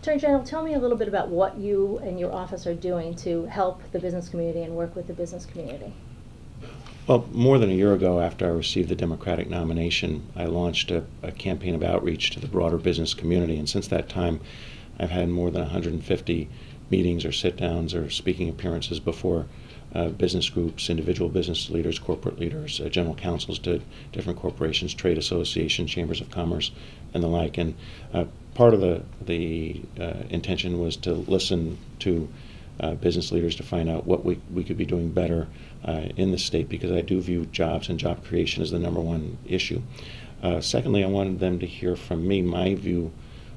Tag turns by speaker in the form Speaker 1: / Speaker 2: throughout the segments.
Speaker 1: Attorney General, tell me a little bit about what you and your office are doing to help the business community and work with the business community.
Speaker 2: Well, more than a year ago, after I received the Democratic nomination, I launched a campaign of outreach to the broader business community, and since that time I've had more than 150 meetings or sit-downs or speaking appearances before business groups, individual business leaders, corporate leaders, general counsels to different corporations, trade associations, chambers of commerce, and the like. And part of the intention was to listen to business leaders to find out what we could be doing better in the state, because I do view jobs and job creation as the #1 issue. Secondly, I wanted them to hear from me my view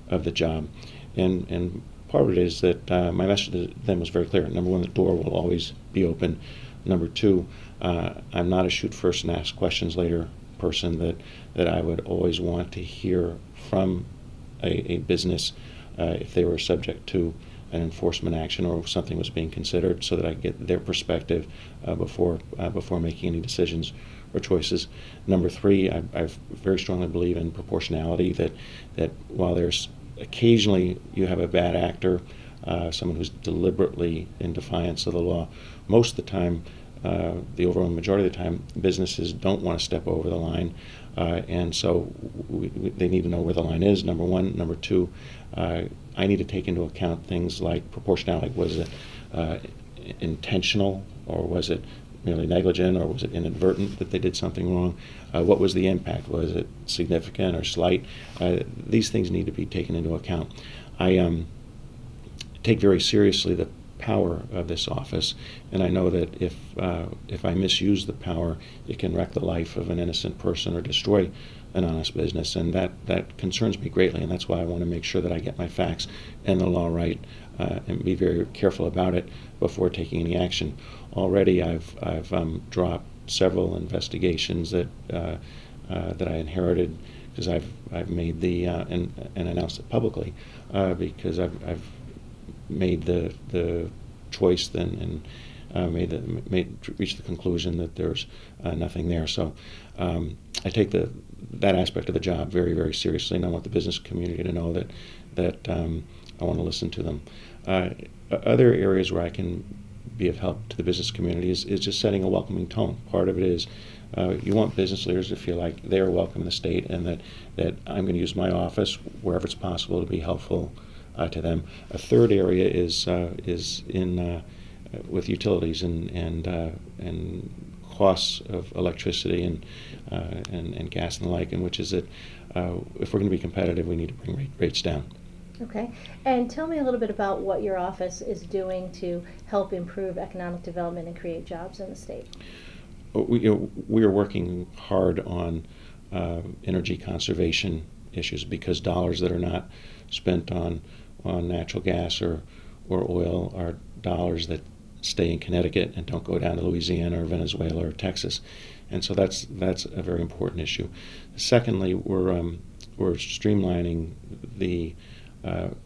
Speaker 2: of the job, and part of it is that my message to them was very clear. #1, the door will always be open. #2, I'm not a shoot first and ask questions later person, that I would always want to hear from a business if they were subject to an enforcement action or if something was being considered, so that I get their perspective before making any decisions or choices. #3, I very strongly believe in proportionality, that while there's occasionally you have a bad actor, someone who's deliberately in defiance of the law, most of the time, the overwhelming majority of the time, businesses don't want to step over the line, and so they need to know where the line is, #1. #2, I need to take into account things like proportionality. Was it intentional, or was it merely negligent, or was it inadvertent that they did something wrong? What was the impact? Was it significant or slight? These things need to be taken into account. I take very seriously the power of this office, and I know that if I misuse the power, it can wreck the life of an innocent person or destroy an honest business, and that concerns me greatly, and that's why I want to make sure that I get my facts and the law right, and be very careful about it before taking any action. Already I've dropped several investigations that I inherited, because I've made and announced it publicly, because I've made the choice then and reached the conclusion that there's nothing there. So I take that aspect of the job very, very seriously, and I want the business community to know that I want to listen to them. Other areas where I can be of help to the business community is just setting a welcoming tone. Part of it is you want business leaders to feel like they are welcome in the state, and that I'm going to use my office wherever it's possible to be helpful to them. A third area is in with utilities and costs of electricity and gas and the like, and which is that if we're going to be competitive, we need to bring rates down.
Speaker 1: Okay, and tell me a little bit about what your office is doing to help improve economic development and create jobs in the state.
Speaker 2: We are working hard on energy conservation issues, because dollars that are not spent on natural gas or oil are dollars that stay in Connecticut and don't go down to Louisiana or Venezuela or Texas, and so that's a very important issue. Secondly, we're streamlining the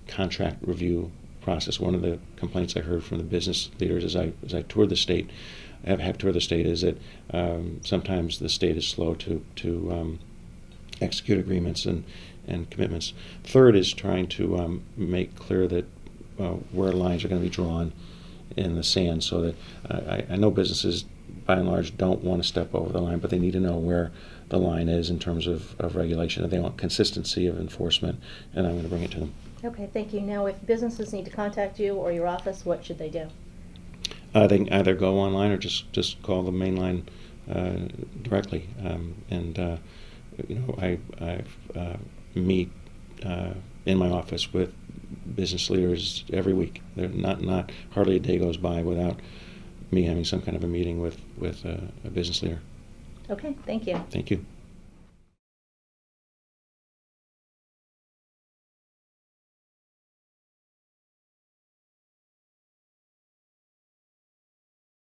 Speaker 2: contract review process. One of the complaints I heard from the business leaders as I toured the state, have toured the state, is that sometimes the state is slow to execute agreements and commitments. Third is trying to make clear that where lines are going to be drawn in the sand, so that I know businesses by and large don't want to step over the line, but they need to know where the line is in terms of regulation, and they want consistency of enforcement, and I'm going to bring it to them.
Speaker 1: Okay, thank you. Now, if businesses need to contact you or your office, what should they do?
Speaker 2: They can either go online or just call the main line directly, I meet in my office with business leaders every week. They're not hardly a day goes by without me having some kind of a meeting with a business leader.
Speaker 1: Okay, thank you.
Speaker 2: Thank you.